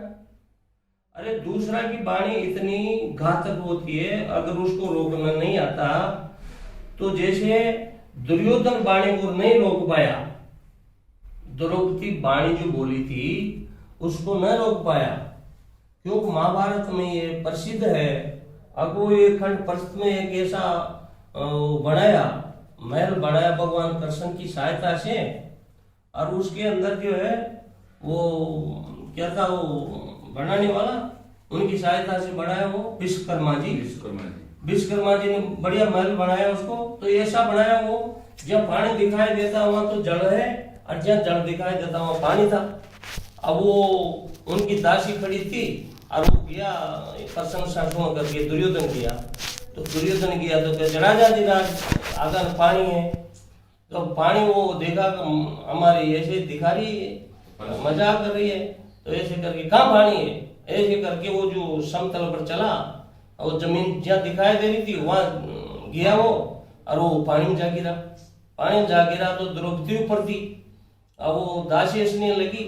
है। अरे दूसरा की वाणी इतनी घातक होती है, अगर उसको रोकना नहीं आता तो जैसे दुर्योधन वाणी को नहीं रोक पाया, द्रौपदी वाणी जो बोली थी उसको न रोक पाया, क्योंकि महाभारत में ये प्रसिद्ध है। अब वो एक खंड प्रस्त में एक ऐसा बनाया, महल बनाया भगवान कृष्ण की सहायता से, और उसके अंदर जो है वो क्या था, वो बनाने वाला उनकी सहायता से बनाया, वो विश्वकर्मा जी ने बढ़िया महल बनाया उसको। तो ऐसा बनाया वो, जब पानी दिखाई देता वहां तो जल है, और जहाँ जल दिखाई देता वहां पानी था। अब वो उनकी दासी खड़ी थी और वो गया प्रशंसा सुन करके दुर्योधन गया, तो दुर्योधन गया तो कहते राजाधिराज अगर पानी है, तो पानी वो देखा हमारी ऐसे दिखा रही है, मजाक कर रही है, तो ऐसे करके कहाँ पानी है, ऐसे करके वो जो समतल पर चला और जमीन जहाँ दिखाई दे रही थी वहां गया वो, और वो पानी में जा गिरा। पानी में जा गिरा तो द्रौपदी ऊपर थी। अब वो दासी हंसने लगी,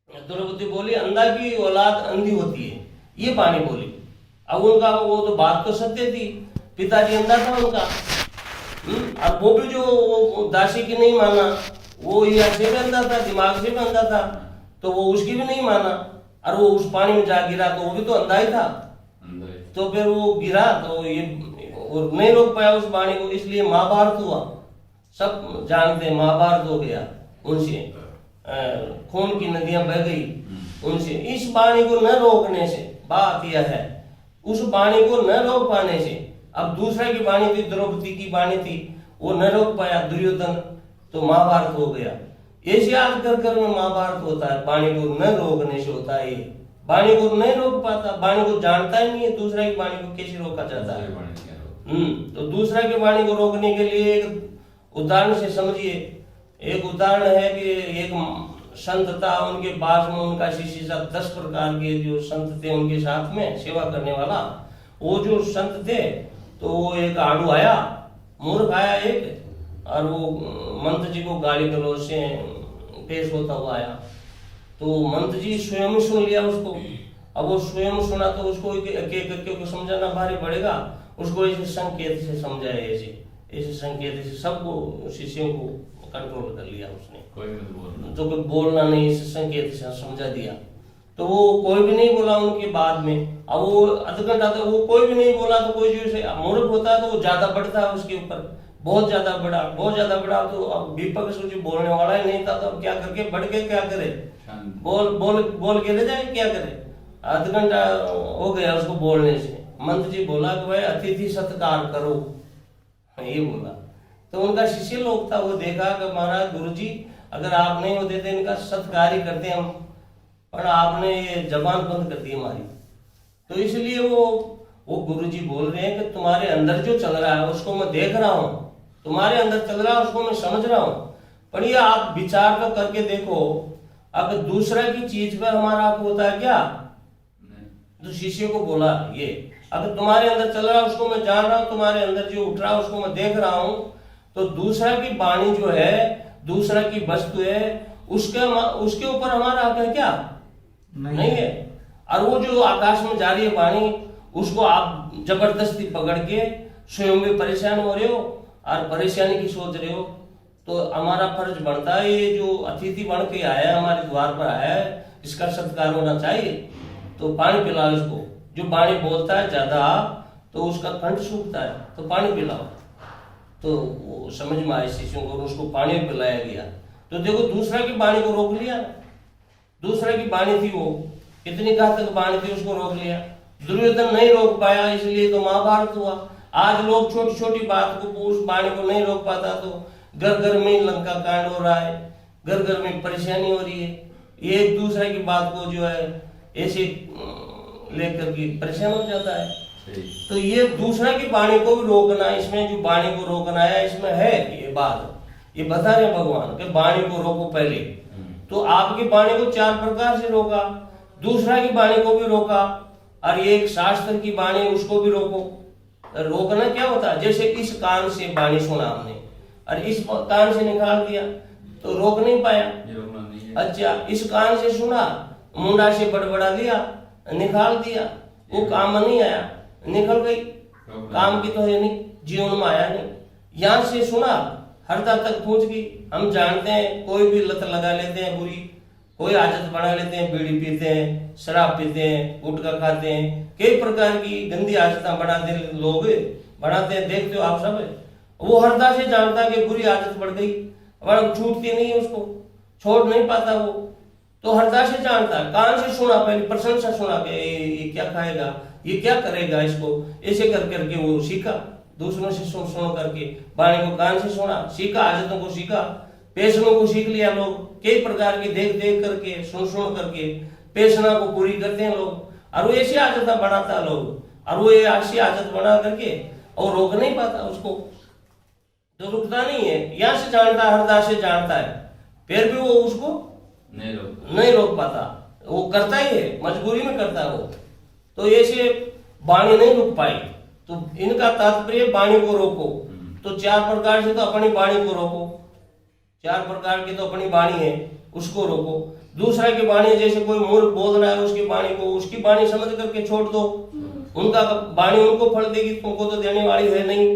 द्रौपदी बोली अंधा की औलाद अंधी होती है, ये पानी बोली। अब उनका वो तो बात तो सत्य थी, पिताजी अंधा था उनका। अब वो भी जो दासी की नहीं माना, वो यहाँ से भी अंधा था, दिमाग से भी अंधा था, तो वो उसकी भी नहीं माना, और वो उस पानी में जा गिरा तो वो भी तो अंधा ही था। तो फिर वो गिरा तो ये नहीं रोक पाया उस वाणी को, इसलिए महाभारत हुआ। सब जानते हैं महाभारत हो गया उनसे, खून की नदियां बह गई उनसे। इस वाणी को न रोकने से, बात यह है, उस वाणी को न रोक पाने से। अब दूसरा की वाणी थी, द्रौपदी की वाणी थी, वो न रोक पाया दुर्योधन, तो महाभारत हो गया। ऐसे आज कर में महाभारत होता है, वाणी को न रोकने से होता है। ये वाणी को नहीं रोक पाता, वाणी को जानता ही नहीं है, दूसरा की वाणी को कैसे रोका जाता है। तो दूसरा की वाणी को रोकने के लिए एक उदाहरण से समझिए। एक उदाहरण है कि एक संत था, उनके पास में उनका शिष्य था, 10 प्रकार के जो संत थे उनके साथ में सेवा करने वाला। वो जो संत थे तो वो एक आड़ू आया, मूर्ख आया एक, और वो मंत्र जी को गाली गलौज से पेश होता हुआ आया। तो मंत्र जी स्वयं सुन लिया उसको। अब वो स्वयं सुना तो उसको एक समझाना भारी पड़ेगा, उसको ऐसे संकेत से समझाया, ऐसे संकेत से सबको शिष्यों को कंट्रोल कर लिया उसने, तो कोई बोलना नहीं, इस संकेत से समझा दिया। तो वो कोई भी नहीं बोला उनके बाद में। अब वो अध घंटा तो वो कोई भी नहीं बोला, तो कोई जो मूर्ख होता है तो वो ज्यादा बढ़ता है उसके ऊपर, बहुत ज्यादा बड़ा। तो अब विपक्ष जो बोलने वाला ही नहीं था, तो अब क्या करके बढ़ के क्या करे, बोल के ले जाए, क्या करे। आध घंटा हो गया उसको बोलने से। मंत्र जी बोला कि भाई अतिथि सत्कार करो, ये बोला। तो उनका शिष्य लोग था, वो देखा कि महाराज गुरु जी अगर आप नहीं होते थे इनका सत्कार ही करते हम, पर आपने ये जबान बंद कर दी हमारी। तो इसलिए वो गुरुजी बोल रहे हैं कि तुम्हारे अंदर जो चल रहा है उसको मैं देख रहा हूँ, तुम्हारे अंदर चल रहा है उसको मैं समझ रहा हूँ, पर ये आप विचार तो करके देखो, अब दूसरा की चीज पर हमारा हक होता है क्या। तो शिष्य को बोला ये, अगर तुम्हारे अंदर चल रहा है उसको मैं जान रहा हूँ, तुम्हारे अंदर जो उठ रहा है उसको मैं देख रहा हूँ, तो दूसरा की वाणी जो है, दूसरा की वस्तु है, उसके ऊपर हमारा हक है क्या? नहीं है। और वो जो आकाश में जा रही है वाणी, उसको आप जबरदस्ती पकड़ के स्वयं भी परेशान हो रहे हो और परेशानी की सोच रहे हो। तो हमारा फर्ज बनता है, ये जो अतिथि बन के आया है, हमारे द्वार पर आया है, इसका सत्कार होना चाहिए। तो पानी पिलाओ इसको, जो वाणी बोलता है ज्यादा तो उसका कंठ सूखता है, तो पानी पिलाओ। तो वो समझ में आए शिष्यों को, उसको पानी पिलाया गया। तो देखो दूसरा की वाणी को रोक लिया, दूसरा की वाणी थी, वो कितनी घातक वाणी थी, उसको रोक लिया। दुर्योधन नहीं रोक पाया, इसलिए तो महाभारत हुआ। आज लोग छोटी छोटी बात को, उस वाणी को नहीं रोक पाता, तो घर घर में लंका कांड हो रहा है, घर घर में परेशानी हो रही है। एक दूसरे की बात को जो है ऐसे लेकर के परेशान हो जाता है। तो ये दूसरा की वाणी को भी रोकना, इसमें जो वाणी को रोकना है, इसमें है ये बात, ये बता रहे भगवान कि वाणी को रोको पहले। तो आपकी वाणी को 4 प्रकार से रोका, दूसरा की वाणी को भी रोका, और एक शास्त्र की वाणी उसको भी रोको। रोकना क्या होता है, जैसे इस कान से वाणी सुना हमने और इस कान से निकाल दिया, तो रोक नहीं पाया। अच्छा, इस कान से सुना मुंडा से बड़बड़ा दिया, निकाल दिया, वो काम में नहीं आया, निकल गई, काम की तो है नहीं, जीवन में आया नहीं। यहाँ से सुना हरदा तक पहुंच गई। हम जानते हैं कोई भी लत लगा लेते हैं बुरी, कोई आदत बना लेते हैं, बीड़ी पीते हैं, शराब पीते हैं, गुटखा खाते हैं, कई प्रकार की गंदी आदतें बनाते लोग बनाते हैं, देखते हो आप सब। वो हरदा से जानता कि बुरी आदत पड़ गई, और छूटती नहीं है, उसको छोड़ नहीं पाता वो, तो हरदा से जानता। कान से सुना, पहले प्रशंसा सुना कि ये क्या खाएगा, ये क्या करेगा, इसको ऐसे कर करके वो सीखा, दूसरों से सुन करके वाणी को कान से सुना, सीखा, आदतों को सीखा, पेशनों को सीख लिया लोग, कई प्रकार की देख देख करके सुन करके पेशना को पूरी करते हैं लोग, और वो ऐसी आदत बनाता लोग, और वो ऐसी आदत बना करके और रोक नहीं पाता उसको, तो रुकता नहीं है। यहाँ से जानता है, हरदा से जानता है, फिर भी वो उसको नहीं रोक पाता, वो करता ही है, मजबूरी में करता है वो। तो ऐसे वाणी नहीं रुक पाई, तो इनका तात्पर्य वाणी को रोको। तो चार प्रकार से तो अपनी वाणी को रोको, चार प्रकार की तो अपनी वाणी है, उसको रोको। दूसरा की वाणी, जैसे कोई मूर्ख बोल रहा है उसकी वाणी को, उसकी वाणी समझ करके छोड़ दो, उनका वाणी उनको फल देगी, तुमको तो देने वाली है नहीं,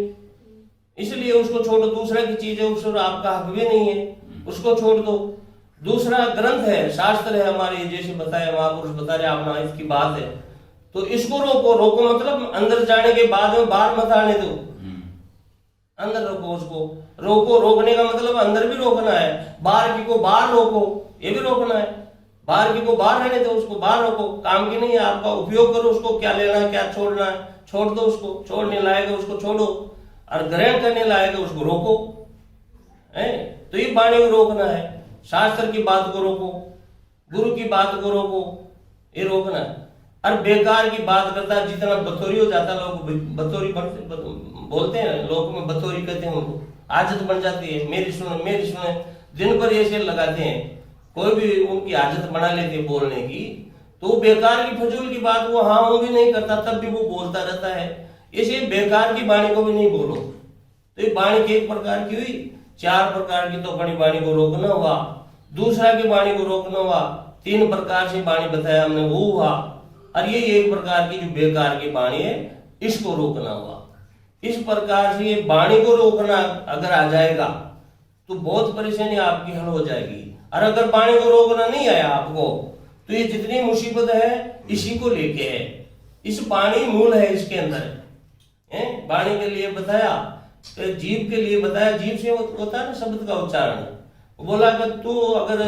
इसलिए उसको छोड़ो। दूसरा की चीज है, उस पर आपका हक भी नहीं है, उसको छोड़ दो। दूसरा ग्रंथ है, शास्त्र है हमारे, जैसे बताया महापुरुष बता रहे अपना, इसकी बात है, तो इसको रोको। रोको मतलब अंदर जाने के बाद में बाहर मत आने दो, अंदर रोको उसको। रोको, रोकने का मतलब अंदर भी रोकना है, बाहर की को बाहर रोको, ये भी रोकना है। बाहर की को बाहर रहने दो, उसको बाहर रोको, काम की नहीं है, आपका उपयोग करो उसको, क्या लेना है क्या छोड़ना है छोड़ दो उसको, छोड़ने लायक उसको छोड़ो, और ग्रहण करने लायक उसको रोको, है। तो ये वाणी को रोकना है, शास्त्र की बात को रोको, गुरु की बात को रोको, ये रोकना है। और बेकार की बात करता है, जितना बतौरी हो जाता है, लोग बतौरी बोलते हैं, लोग में बतौरी कहते हैं उनको, आदत बन जाती है, मेरी सुने दिन भर ऐसे लगाते हैं, कोई भी उनकी आदत बना लेते हैं बोलने की, तो वो बेकार की फजूल की बात वो हाँ वो भी नहीं करता, तब भी वो बोलता रहता है। इसे बेकार की वाणी को भी नहीं बोलो। तो ये वाणी की एक प्रकार की हुई, चार प्रकार की तो अपनी वाणी को रोकना हुआ, दूसरा की वाणी को रोकना हुआ, तीन प्रकार से वाणी बताया हमने वो हुआ, और ये एक प्रकार की जो बेकार की वाणी है इसको रोकना हुआ। इस प्रकार से ये वाणी को रोकना अगर आ जाएगा तो बहुत परेशानी आपकी हल हो जाएगी। और अगर वाणी को रोकना नहीं आया आपको, तो ये जितनी मुसीबत है इसी को लेके है, इस वाणी मूल है इसके अंदर है। वाणी के लिए बताया, तो जीव के लिए बताया, जीव से होता है ना शब्द का उच्चारण। बोला कि तू अगर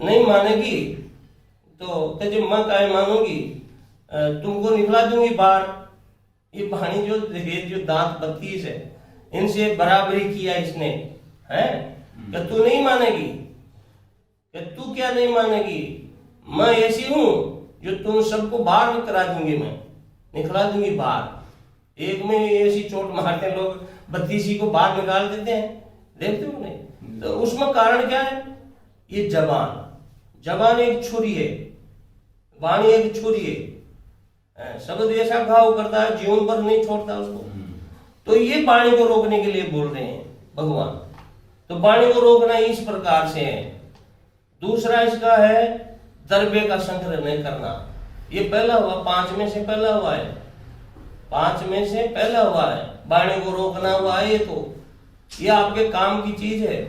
नहीं मानेगी तो तुझे मैं काहे मानूंगी, तुमको निकला दूंगी बाहर। ये वाणी जो दांत 32 है, इनसे बराबरी किया इसने, है कि तू नहीं मानेगी, कि तू क्या नहीं मानेगी, मैं ऐसी हूं जो तुम सबको बाहर करा दूंगी, मैं निकला दूंगी बाहर। एक में ऐसी चोट मारते लोग, 32 को बाहर निकाल देते हैं, देखते हो नहीं। तो उसमें कारण क्या है, ये जबान एक छुरी है, वाणी एक छुरी है, शब्द ऐसा घाव करता है, जीवन पर नहीं छोड़ता उसको। तो ये वाणी को रोकने के लिए बोल रहे हैं भगवान। तो वाणी को रोकना इस प्रकार से है। दूसरा इसका है द्रव्य का संग्रह नहीं करना, ये पहला हुआ, 5 में से पहला हुआ है, 5 में से पहला हुआ है, वाणी को रोकना हुआ है। ये आपके काम की चीज है,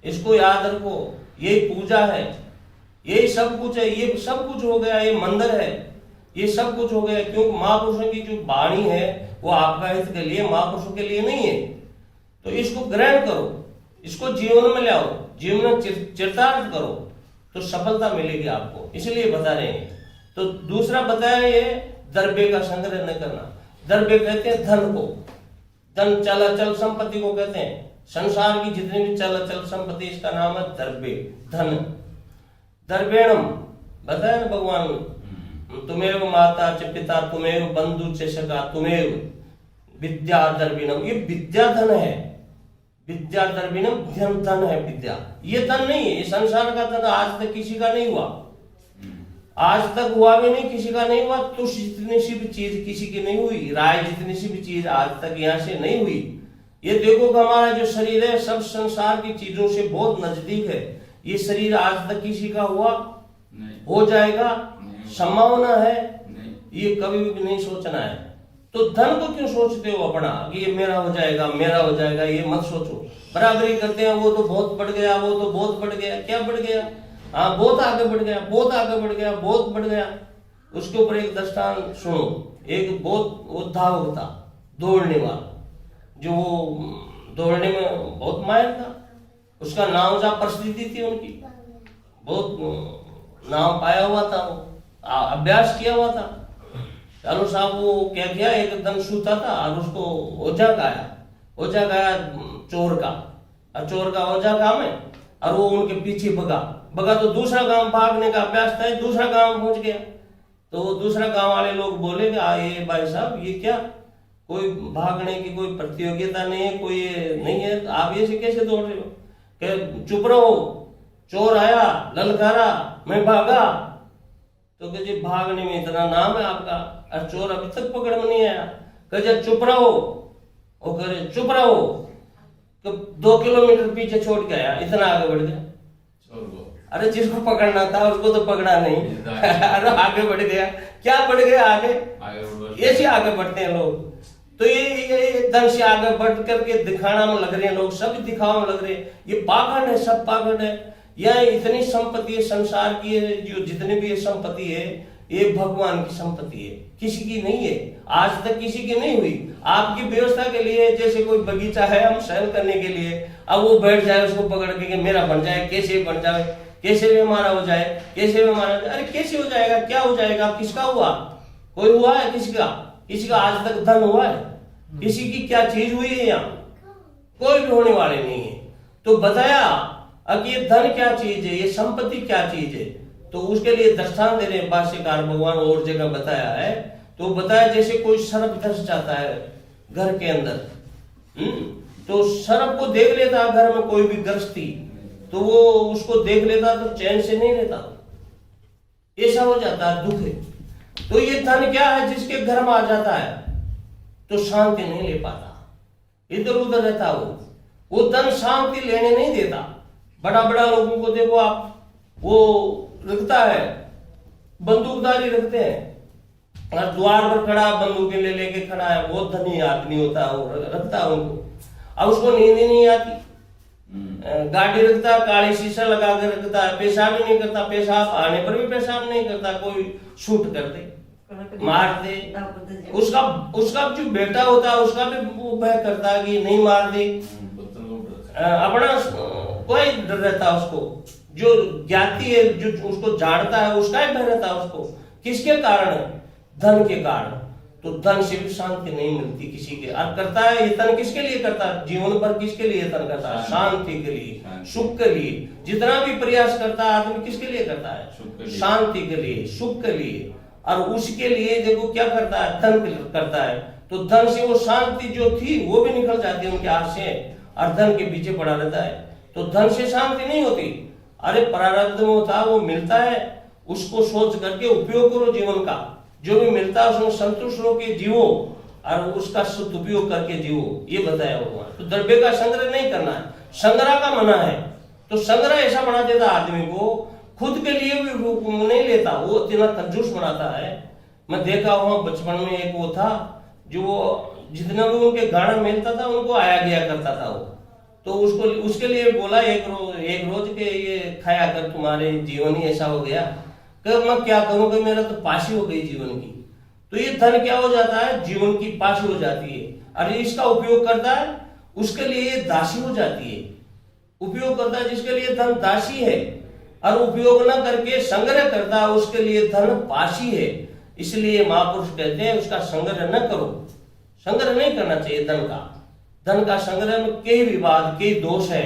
इसको याद रखो, ये पूजा है, ये सब कुछ है, ये सब कुछ हो गया, ये मंदिर है, ये सब कुछ हो गया। क्योंकि महापुरुषों की जो वाणी है वो आपका हित के लिए, महापुरुषों के लिए नहीं है। तो इसको ग्रहण करो, इसको जीवन में ले आओ, जीवन में चरितार्थ करो, तो सफलता मिलेगी आपको, इसलिए बता रहे हैं। तो दूसरा बताया ये द्रव्य का संग्रह न करना। द्रव्य कहते हैं धन को, धन चलाचल संपत्ति को कहते हैं। संसार की जितनी भी चलाचल संपत्ति, इसका नाम है द्रव्य, धन। द्रव्यणम बताया ना भगवान, तुमेव माता च पिता, तुमेव बंधु च सखा, तुमेव विद्या द्रविणम। ये विद्या धन है, विद्या द्रविणम धन है विद्या। ये धन नहीं है, ये संसार का धन आज तक किसी का नहीं हुआ, आज तक हुआ भी नहीं, किसी का नहीं हुआ। तुष जितनी सी भी चीज किसी की नहीं हुई, राय जितनी सी भी चीज आज तक यहाँ से नहीं हुई। ये देखो कि हमारा जो शरीर है सब संसार की चीजों से बहुत नजदीक है। ये शरीर आज तक किसी का हुआ हो जाएगा, संभावना है, ये कभी भी नहीं सोचना है। तो धन को क्यों सोचते हो अपना कि ये मेरा हो जाएगा, मेरा हो जाएगा, ये मत सोचो। बराबरी करते हैं, वो तो बहुत बढ़ गया, वो तो बहुत बढ़ गया। क्या बढ़ गया? हाँ, बहुत आगे बढ़ गया, बहुत आगे बढ़ गया, बहुत बढ़ गया। उसके ऊपर एक दृष्टांत सुनो। एक बहुत वो धावक था, दौड़ने वाला, जो दौड़ने में बहुत माहिर था। उसका नाम जा प्रसिद्धि थी उनकी, बहुत नाम पाया हुआ था, वो अभ्यास किया हुआ था। चलो साहब, वो क्या किया, एकदम सूता था और उसको ओझा गाया चोर का, और चोर का ओझा काम है, और वो उनके पीछे भगा तो दूसरा गांव भागने का अभ्यास था, दूसरा गांव पहुंच गया। तो दूसरा गांव वाले लोग बोले कि ये भाई साहब, ये क्या, कोई भागने की कोई प्रतियोगिता नहीं है, कोई नहीं है, आप ऐसे कैसे दौड़ रहे हो? कि चुप रहो, चोर आया, ललकारा, मैं भागा। तो कहे जी भागने में इतना नाम है आपका, और चोर अभी तक पकड़ में नहीं आया। कहे चुप रहो, वो करे चुप रहो। तो 2 किलोमीटर पीछे छोड़ के आया, इतना आगे बढ़ गया। अरे जिसको पकड़ना था उसको तो पकड़ा नहीं, अरे आगे बढ़ गया। क्या बढ़ गया? आगे ऐसे आगे बढ़ते हैं लोग। तो ये एकदम से आगे बढ़ करके दिखाना में लग रहे हैं लोग, सब दिखावा में लग रहे हैं। ये पाखंड है, सब पाखंड है। यह इतनी संपत्ति है संसार की है, जो जितनी भी संपत्ति है ये भगवान की संपत्ति है, किसी की नहीं है। आज तक किसी की नहीं हुई। आपकी व्यवस्था के लिए, जैसे कोई बगीचा है हम सहल करने के लिए, अब वो बैठ जाए उसको पकड़ के मेरा बन जाए, कैसे बन जाए, कैसे भी हमारा हो जाए, कैसे भी हमारा। अरे कैसे हो जाएगा, क्या हो जाएगा, किसका हुआ? कोई हुआ है किसी का आज तक धन हुआ है? किसी की क्या चीज हुई है? यहाँ कोई भी होने वाले नहीं है। तो बताया अब ये धन क्या चीज है, ये संपत्ति क्या चीज है। तो उसके लिए दृष्टांत दे रहे भाष्यकार भगवान, और जगह बताया है। तो बताया जैसे कोई सर्प धस जाता है घर के अंदर, तो सर्प को देख लेता घर में कोई भी गृहस्थी, तो वो उसको देख लेता तो चैन से नहीं रहता, ऐसा हो जाता है, दुख है। तो ये धन क्या है, जिसके घर में आ जाता है तो शांति नहीं ले पाता, इधर उधर रहता। वो धन शांति लेने नहीं देता। बड़ा बड़ा लोगों को देखो आप, वो रखता है, बंदूकदारी रखते हैं, और द्वार पर खड़ा बंदूकें ले लेके खड़ा है, बहुत धनी आदमी होता है, वो रखता है उनको। अब उसको नींद ही नहीं आती, गाड़ी रखता है, काली शीशा लगा कर रखता है, पेशाब ही नहीं करता, पेशाब आने पर भी पेशाब नहीं करता, कोई शूट कर दे, मार दे। उसका जो बेटा होता है उसका भी वो भय करता है कि नहीं मार दे। अपना कोई डर रहता है उसको, जो ज्ञाति है, जो उसको जानता है, उसका ही भय रहता है उसको। किसके कारण? धन के कारण। तो धन से भी शांति नहीं मिलती किसी के। और करता है ये धन किसके लिए करता है? जीवन भर किसके लिए धन करता है? शांति के लिए, सुख के लिए। जितना भी प्रयास करता है आदमी किसके लिए करता है? शांति के लिए, सुख के लिए। और उसके लिए देखो क्या करता है, धन करता है। तो धन से वो शांति जो थी वो भी निकल जाती है उनके हाथ से, और धन के पीछे पड़ा रहता है। तो धन से शांति नहीं होती। अरे प्रारब्ध में होता, वो मिलता है, उसको सोच करके उपयोग करो जीवन का। जो भी मिलता है उसमें संतुष्ट होकर जियो, और उसका सदुपयोग करके जियो, ये बताया भगवान। तो द्रव्य का संग्रह नहीं करना है, संग्रह का मना है। तो संग्रह ऐसा बना देता आदमी को, खुद के लिए भी नहीं लेता, वो इतना कंजूस बनाता है। मैं देखा हुआ बचपन में, एक वो था जो जितना भी उनके गाना मिलता था उनको आया गया करता था वो। तो उसके लिए बोला एक रोज के ये खाया कर, तुम्हारे जीवन ही ऐसा हो गया कि मैं क्या करूं कि मेरा तो पाशी हो गई जीवन की। तो ये धन क्या हो जाता है, जीवन की पाशी हो जाती है। और इसका उपयोग करता है उसके लिए दासी हो जाती है। उपयोग करता है जिसके लिए धन दासी है, और उपयोग न करके संग्रह करता है उसके लिए धन पाशी है। इसलिए महापुरुष कहते हैं उसका संग्रह न करो, संग्रह नहीं करना चाहिए धन का। धन का संग्रह में कई विवाद, कई दोष है।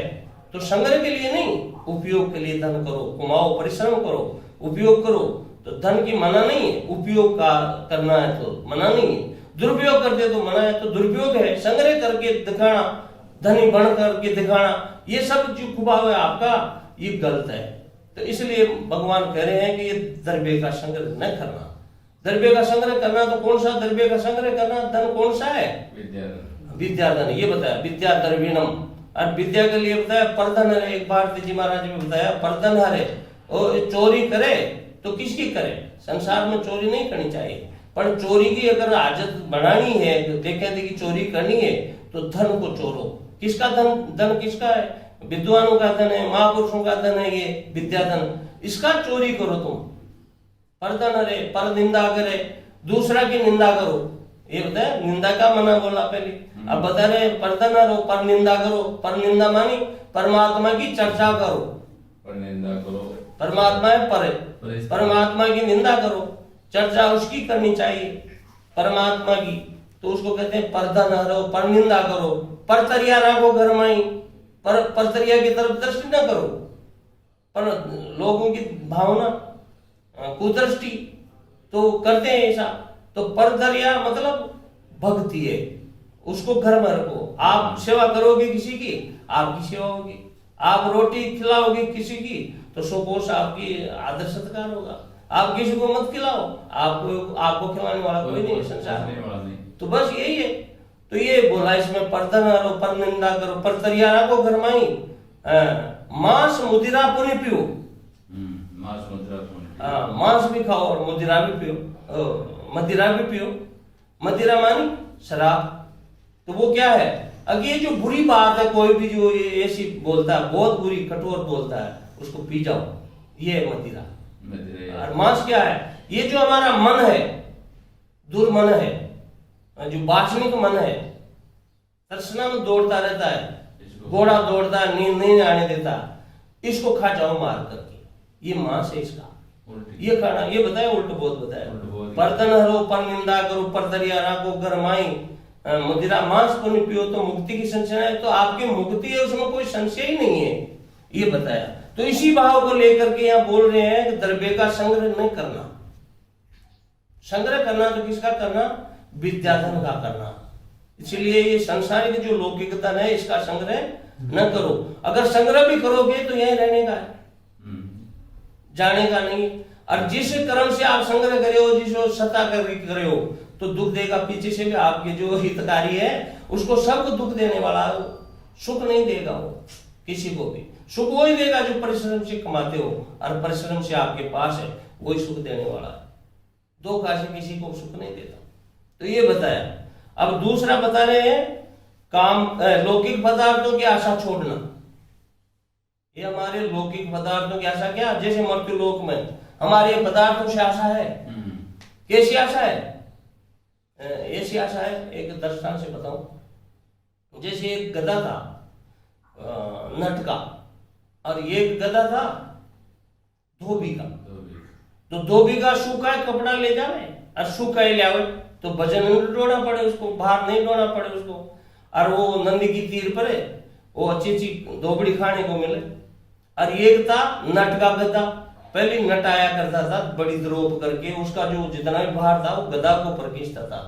तो संग्रह के लिए नहीं, उपयोग के लिए धन करो, कमाओ, परिश्रम करो, उपयोग करो। तो धन की मना नहीं है, उपयोग का करना है तो मना नहीं है। दुरुपयोग करते तो मना है, तो दुरुपयोग है। संग्रह करके दिखाना, धनी बन करके दिखाना, ये सब जो खुबाव है आपका, ये गलत है। तो इसलिए भगवान कह रहे हैं कि ये द्रव्य का संग्रह न करना। द्रव्य का संग्रह करना तो कौन सा द्रव्य का संग्रह करना? धन कौन सा है? विद्या धन। ये बताया विद्या द्रविणम। और विद्या के लिए बताया परधन है। एक बार जी महाराज ने बताया परधन है, और चोरी करे तो किसकी करे? संसार में चोरी नहीं करनी चाहिए, पर चोरी की अगर आदत बनानी है, देखें कि चोरी करनी है तो धन को चोरो। किसका धन? धन किसका है? विद्वानों का धन है, महापुरुषों का धन है, ये विद्या धन, इसका चोरी करो तुम। परधन रे, पर निंदा करे, दूसरा की निंदा करो। ये बताया निंदा का मना बोला पहले, अब बता रहे परधन रो, पर निंदा करो। पर निंदा मानी परमात्मा की चर्चा करो, पर निंदा करो, परमात्मा है पर, परमात्मा की निंदा करो, चर्चा उसकी करनी चाहिए परमात्मा की, तो उसको कहते हैं परधन हरो, पर निंदा करो। परतरिया राखो घर में, पर परतरिया की तरफ दृष्टि न करो, पर लोगों की भावना कुदृष्टि तो करते हैं ऐसा। तो परतरिया मतलब भक्ति है, उसको घर में रखो। आप सेवा करोगे किसी की, आपकी सेवा होगी। आप रोटी खिलाओगे किसी की तो सुपोष आपकी आदर सत्कार होगा। आप किसी को मत खिलाओ, आपको खिलाने वाला कोई नहीं संसार में। तो बस यही है। तो ये बोला इसमें परधन करो, पर निंदा करो, पर तरिया रखो घर माई, मांस मुदिरा पुनि पियो। मांस भी खाओ और मुदिरा भी पियो, मदिरा भी पियो। मदिरा मानी शराब। तो वो क्या है? अब ये जो बुरी बात है, कोई भी जो ये ऐसी बोलता है, बहुत बुरी कठोर बोलता है, उसको पी जाओ, ये है मदिरा। और मांस क्या है? ये जो हमारा मन है, दुर्मन है, जो वासनिक मन है, तृष्णा में दौड़ता रहता है, घोड़ा दौड़ता है, नींद नहीं आने देता, इसको खा जाओ मार करके। ये मांस है इसका, ये खाना। ये बताया उल्ट बहुत बताया। बर्तन हरो, पर निंदा करो, पर दरिया राखो गरमाई, मदिरा मांस को नहीं पियो तो मुक्ति की संशय है। तो आपकी मुक्ति है, उसमें कोई संशय ही नहीं है, ये बताया। तो इसी भाव को लेकर के यहाँ बोल रहे हैं कि द्रव्य का संग्रह नहीं करना। संग्रह करना तो किसका करना? विद्याधन का करना। इसलिए ये संसारिक जो लौकिक धन है, इसका संग्रह न करो। अगर संग्रह भी करोगे तो यही रहने का है, जाने का नहीं। और जिस कर्म से आप संग्रह करे हो, जिस सत्ता करे हो, तो दुख देगा पीछे से भी। आपके जो हितकारी है उसको सबको दुख देने वाला, सुख नहीं देगा वो किसी को भी। सुख वही देगा जो परिश्रम से कमाते हो, और परिश्रम से आपके पास है, वही सुख देने वाला है। धोखा से किसी को सुख नहीं देता। तो ये बताया। अब दूसरा बता रहे हैं काम लौकिक पदार्थों की आशा छोड़ना। ये हमारे लौकिक पदार्थों की आशा क्या? जैसे मृत्यु लोक में हमारे पदार्थों से आशा है। कैसी आशा है? ऐसी आशा है, एक दृष्टांत से बताऊं। जैसे एक गधा था नट का, और एक गधा था धोबी का। तो धोबी का सूखा कपड़ा ले जावे और सूखा ही लावे, तो वजन नहीं ढोना पड़े उसको, भार नहीं ढोना पड़े उसको, और वो नंदी की तीर पर है, वो अच्छी अच्छी धोबड़ी खाने को मिले। और एक था नट का गधा। पहले नट आया करता था बड़ी द्रोप करके, उसका जो जितना भी भार था वो गधा को ऊपर खींचता था,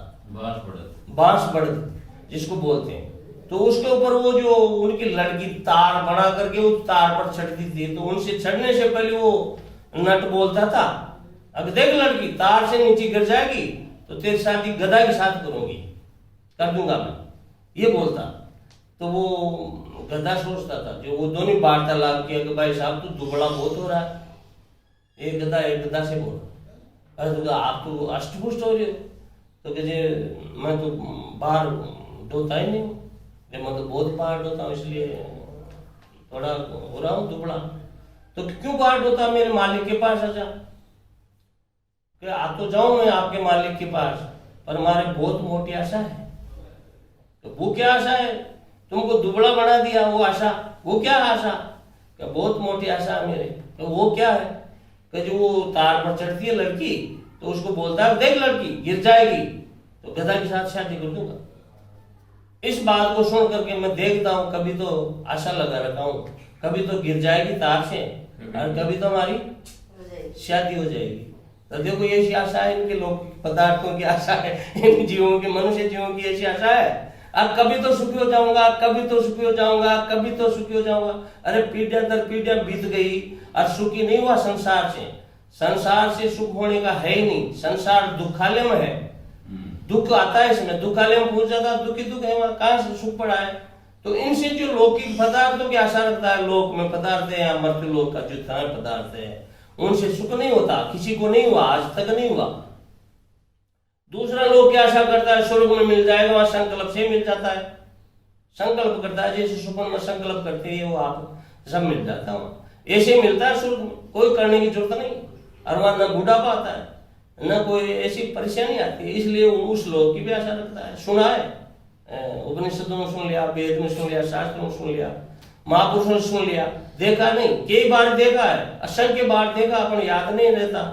बांस बढ़त जिसको बोलते हैं। तो उसके ऊपर वो जो उनकी लड़की तार बना करके उस तार पर चढ़ती थी, तो उनसे चढ़ने से पहले वो नट बोलता था, अब देख लड़की तार से नीचे गिर जाएगी तो तेरी शादी गधा के साथ करूंगी, कर दूंगा मैं, ये बोलता। तो वो गधा सोचता था, जो वो दोनों वार्तालाप किया कि भाई साहब तू दुबला बहुत हो रहा है। एक गधा से बोला, अरे तो आप तो अष्टपुष्ट हो रहे हो। तो कहते मैं तो बाहर ढोता ही नहीं हूँ, मैं तो बहुत बाहर ढोता हूँ, इसलिए थोड़ा हो रहा हूँ दुबला। तो क्यों बाहर ढोता? मेरे मालिक के पास आ जा। कि आ तो जाऊं मैं आपके मालिक के पास, पर हमारे बहुत मोटी आशा है। तो वो क्या आशा है? तुमको दुबला बना दिया, वो आशा। वो क्या आशा? कि बहुत मोटी आशा है मेरे। तो वो क्या है? कि जो वो तार पर चढ़ती है लड़की, तो उसको बोलता है देख लड़की गिर जाएगी तो गधा के साथ शादी कर दूंगा। इस बात को सुन करके मैं देखता हूँ, कभी तो आशा लगा रखा हूँ, कभी तो गिर जाएगी तार से, और कभी तो हमारी शादी हो जाएगी। तो देखो ऐसी आशा है, इनके लोग पदार्थों की आशा है, इन जीवों की, मनुष्य जीवों की ऐसी आशा है। अब कभी तो सुखी हो जाऊंगा, कभी तो सुखी हो जाऊंगा, कभी तो सुखी हो जाऊंगा। अरे पीढ़ियां दर पीढ़ियां बीत गई और सुखी नहीं हुआ संसार से। संसार से सुख होने का है ही नहीं। संसार दुखालय में है, दुख आता है इसमें। दुखालय में पूछ जाता दुखी दुख है, वहां कहां से सुख पड़ा है? तो इनसे जो लौकिक पदार्थों की आशा रखता है, लोक में पदार्थ है या मृत्यु लोक का जो पदार्थ है, उनसे सुख नहीं होता, किसी को नहीं हुआ, आज तक नहीं हुआ। दूसरा लोग क्या आशा करता है, स्वर्ग में मिल जाएगा, वहां संकल्प से मिल जाता है, संकल्प करता है, जैसे सुपन में संकल्प करते हैं वो आप सब मिल जाता है, ऐसे मिलता है स्वर्ग में, कोई करने की जरूरत नहीं। और वहां न बुढ़ापा आता है, न कोई ऐसी परेशानी आती है, इसलिए वो उस लोग की भी आशा रखता है। सुना है, उपनिषदों में सुन लिया, वेद में सुन लिया, शास्त्र में सुन लिया, महापुरुषों ने सुन लिया, देखा नहीं, कई बार देखा है, असंख्य बार देखा, अपन याद नहीं रहता,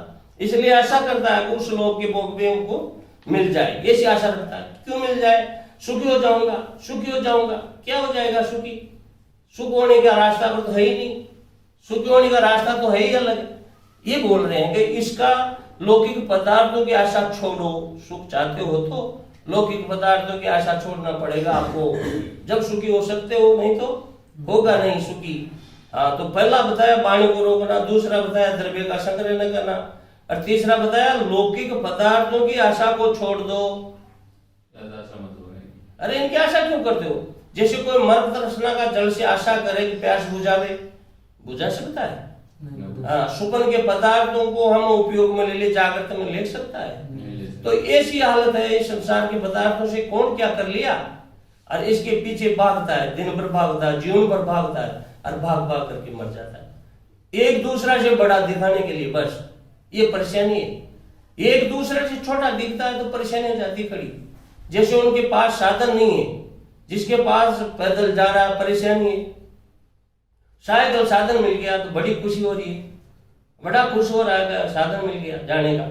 इसलिए आशा करता है कि उस लोग के भोग भी उनको मिल जाए, ऐसी आशा रखता है। क्यों मिल जाए, सुखी हो जाऊंगा, सुखी हो जाऊंगा। क्या हो जाएगा सुखी? सुख होने का रास्ता तो है ही नहीं, सुखी होने का रास्ता तो है ही अलग। ये बोल रहे हैं कि इसका लौकिक पदार्थों की आशा छोड़ो, सुख चाहते हो तो लौकिक पदार्थों की आशा छोड़ना पड़ेगा आपको, जब सुखी हो सकते हो, नहीं तो होगा नहीं सुखी। हाँ, तो पहला बताया वाणी को रोकना, दूसरा बताया द्रव्य का संग्रह न करना, और तीसरा बताया लौकिक पदार्थों की आशा को छोड़ दो। अरे इनकी आशा क्यों करते हो? जैसे कोई मर्द तृष्णा का जल से आशा करे कि प्यास बुझावे, बुझा सकता है? हाँ, सुपन के पदार्थों को हम उपयोग में ले ले, जागृत में ले सकता है? तो ऐसी हालत है, इस संसार के पदार्थों से कौन क्या कर लिया, और इसके पीछे भागता है, दिन भर भागता है, जीवन भर भागता है, और भाग भाग करके मर जाता है, एक दूसरा से बड़ा दिखाने के लिए। बस ये परेशानी है, एक दूसरे से छोटा दिखता है तो परेशानी हो जाती खड़ी। जैसे उनके पास साधन नहीं है, जिसके पास पैदल जा रहा है परेशानी है, साइकिल साधन मिल गया तो बड़ी खुशी हो रही है, बड़ा खुश हो रहा है, साधन मिल गया जाने का,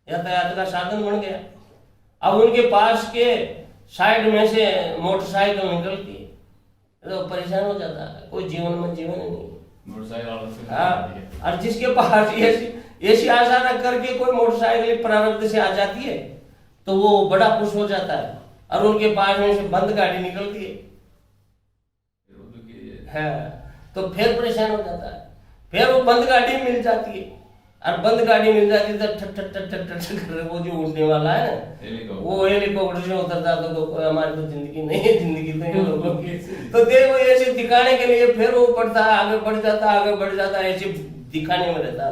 यातायात का साधन बन गया। अब उनके पास के साइड में से मोटरसाइकिल निकलती है तो परेशान हो जाता है, कोई जीवन में जीवन नहीं मोटरसाइकिल। हाँ, और जिसके पास ऐसी आशा रख करके कोई मोटरसाइकिल प्रारब्ध से आ जाती है तो वो बड़ा खुश हो जाता है, और उनके पास में से बंद गाड़ी निकलती है तो फिर परेशान हो जाता है, फिर वो बंद गाड़ी मिल जाती है, और बंद गाड़ी मिल जाती है तो ठट ठट ठट ठट ठट कर वो जो उड़ने वाला है ना, वो हेलीकॉप्टर से उतरता तो हमारी तो जिंदगी नहीं है, जिंदगी तो इन लोगों की। तो देखो ऐसे दिखाने के लिए फिर वो बढ़ता है, आगे बढ़ जाता है, आगे बढ़ जाता है, ऐसे दिखाने में रहता है,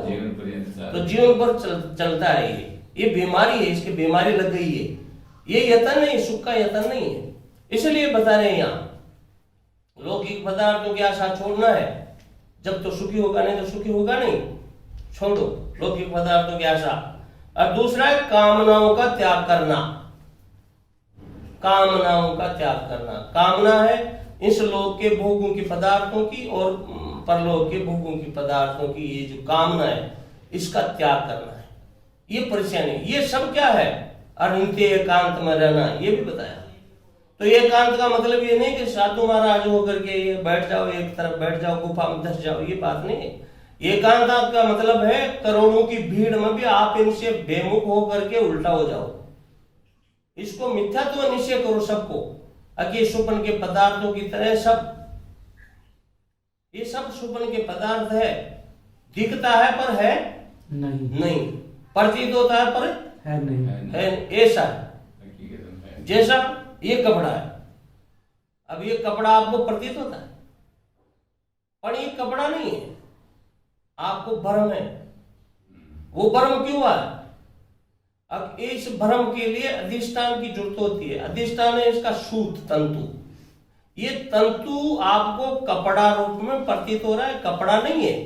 तो जीवन पर चलता है। ये बीमारी है, इसकी बीमारी लग गई है, ये यतन नहीं, सुख का यतन नहीं है। इसलिए बता रहे हैं यहाँ लौकिक पदार्थों की आशा छोड़ना है, जब तो सुखी होगा, नहीं तो सुखी होगा नहीं, छोड़ो लौकिक पदार्थों की आशा। और दूसरा है कामनाओं का त्याग करना, कामनाओं का त्याग करना। कामना है इस लोक के भोगों की पदार्थों की और परलोक के भोगों की पदार्थों की, ये जो कामना है इसका त्याग करना है, ये परेशानी। ये सब क्या है? अनित्य एकांत में रहना, ये भी बताया। तो एकांत का मतलब ये नहीं कि साधु महाराज होकर के ये बैठ जाओ, एक तरफ बैठ जाओ, गुफा में धस जाओ, ये बात नहीं है। एकांत का मतलब है करोड़ों की भीड़ में भी आप इनसे बेमुख होकर के उल्टा हो जाओ, इसको मिथ्यात्व निश्चय करो सबको, अकी सुपन के पदार्थों की तरह सब, ये सब सुपन के पदार्थ है, दिखता है पर है नहीं, प्रतीत होता है पर है नहीं, ऐसा है। जैसा ये कपड़ा है, अब ये कपड़ा आपको प्रतीत होता है पर ये कपड़ा नहीं है, आपको भ्रम है। वो भ्रम क्यों हुआ? अब इस भ्रम के लिए अधिष्ठान की जरूरत होती है। अधिष्ठान है इसका सूत तंतु, ये तंतु आपको कपड़ा रूप में प्रतीत हो रहा है, कपड़ा नहीं है।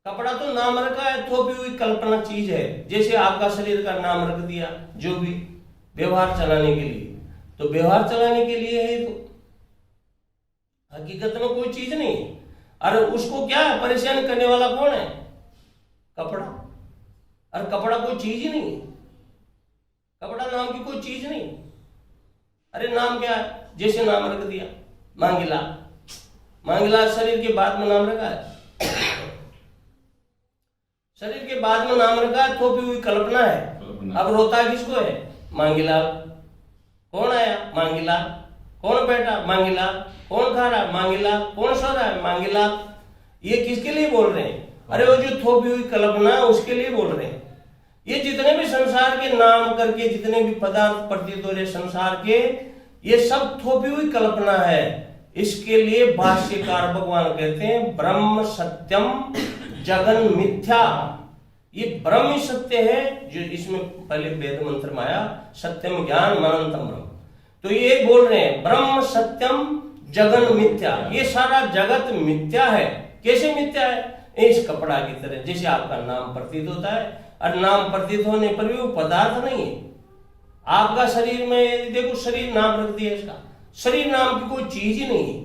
कपड़ा तो नाम रखा है, थोपी हुई कल्पना चीज है, जैसे आपका शरीर का नाम रख दिया जो भी व्यवहार चलाने के लिए, तो व्यवहार चलाने के लिए है, तो हकीकत में कोई चीज नहीं है। अरे उसको क्या है परेशान करने वाला कौन है? कपड़ा। अरे कपड़ा कोई चीज ही नहीं है, कपड़ा नाम की कोई चीज नहीं। अरे नाम क्या है? जैसे नाम रख दिया मांगीला, मांगीला शरीर के बाद में नाम रखा है, शरीर के बाद में नाम रखा है, थोपी हुई कल्पना है। अब रोता किसको है? मांगीलाल। कौन आया? मांगीलाल। कौन बैठा? मांगीलाल। कौन खा रहा? मांगीलाल। कौन सो रहा है? मांगीलाल। ये किसके लिए बोल रहे हैं? अरे वो जो थोपी हुई कल्पना है उसके लिए बोल रहे हैं। ये जितने भी संसार के नाम करके जितने भी पदार्थ प्रतीत हो रहे संसार के, ये सब थोपी हुई कल्पना है। इसके लिए भाष्यकार भगवान कहते हैं ब्रह्म सत्यम जगन मिथ्या। ये ब्रह्म ही सत्य है, जो इसमें पहले वेद मंत्र में आया, सत्यम ज्ञान अनंतम ब्रह्म। तो ये बोल रहे हैं ब्रह्म सत्यम जगन मिथ्या, ये सारा जगत मिथ्या है। कैसे मिथ्या है? इस कपड़ा की तरह, जैसे आपका नाम प्रतीत होता है और नाम प्रतीत होने पर भी वो पदार्थ नहीं है। आपका शरीर में देखो, शरीर नाम रख दिया, इसका शरीर नाम की कोई चीज ही नहीं है,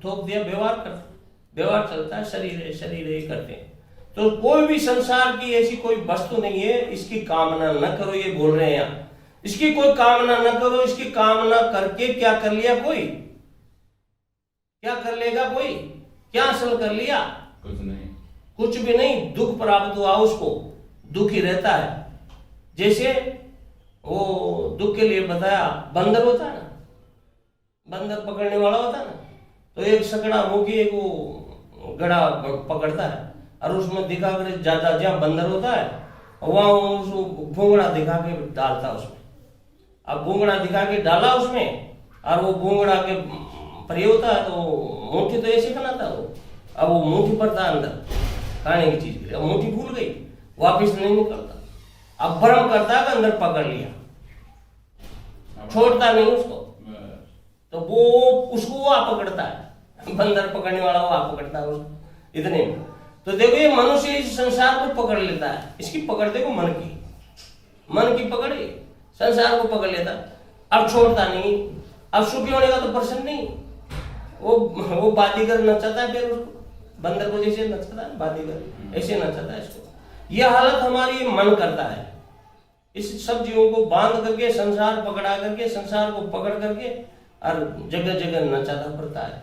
थोप दिया, व्यवहार करते, व्यवहार चलता है, शरीर है करते हैं। तो कोई भी संसार की ऐसी कोई वस्तु नहीं है, इसकी कामना न करो, ये बोल रहे हैं यहाँ। इसकी कोई कामना न करो, इसकी कामना करके क्या कर लिया कोई? क्या कर लेगा कोई? क्या हासिल कर लिया? कुछ नहीं, कुछ भी नहीं। दुख प्राप्त हुआ उसको, दुख ही रहता है। जैसे वो दुख के लिए बताया, बंदर होता है ना, बंदर पकड़ने वाला होता है ना, तो एक सकड़ा मुखी एक वो गड़ा पकड़ता है और उसमें दिखा कर ज्यादा जहाँ बंदर होता है वहां उसको भूंगड़ा दिखा के डालता उसमें। अब भूंगड़ा दिखा के डाला उसमें और वो भूंगड़ा के प्रिय होता है तो मुट्ठी तो ऐसे बनाता है वो। अब वो मुट्ठी पर था अंदर खाने की चीज, अब मुट्ठी भूल गई, वापिस नहीं निकलता। अब भ्रम करता है अंदर पकड़ लिया, छोड़ता नहीं उसको, तो वो उसको वो आप पकड़ता है, बंदर पकड़ने वाला वो आप पकड़ता है उसको, इतने में। तो देखो ये मनुष्य इस संसार को पकड़ लेता है, इसकी पकड़ देखो मन की पकड़ है, संसार को पकड़ लेता है, अब छोड़ता नहीं। अब सुखी होने का तो प्रश्न नहीं, वो बाजीगर नचाता है, फिर उसको बंदर को जैसे नचाता है बाजीगर, ऐसे नचाता है इसको। यह हालत हमारी मन करता है, इस सब जीवों को बांध करके संसार पकड़ा करके, संसार को पकड़ करके और जगह जगह नचाता पड़ता है।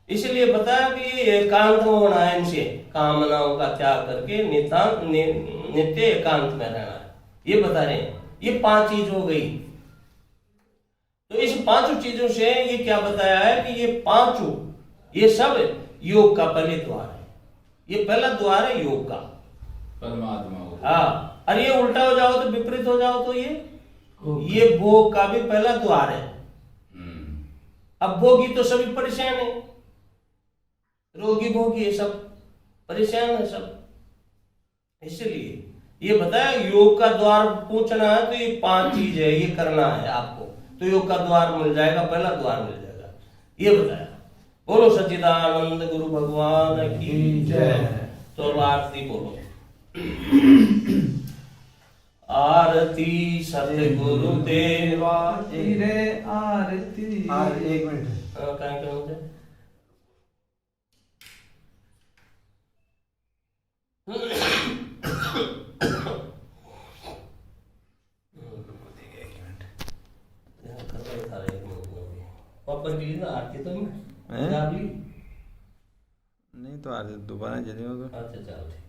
इसलिए बताया कि एकांत में होना है, इनसे कामनाओं का त्याग करके नित्य एकांत में रहना है, ये बता रहे हैं। ये 5 चीज हो गई। तो इस 5 चीजों से ये क्या बताया है कि ये 5 ये सब योग का पहले द्वार है, ये पहला द्वार है योग का, परमात्मा। हाँ। और ये उल्टा हो जाओ तो विपरीत हो जाओ तो ये भोग का भी पहला द्वार है। अब भोगी तो सभी परेशान है, रोगी भोगी है, सब परेशान है सब। इसलिए ये बताया योग का द्वार पूछना है तो ये 5 चीज है, ये करना है आपको, तो योग का द्वार मिल जाएगा, पहला द्वार मिल जाएगा, ये बताया। बोलो सच्चिदानंद गुरु भगवान की जय। तो आरती बोलो। आरती सतगुरु देवा रे आरती। एक मिनट कहीं कहीं वापस ली ना आरती तो मैं ली नहीं तो आज दोबारा चले अच्छा चलो ठीक।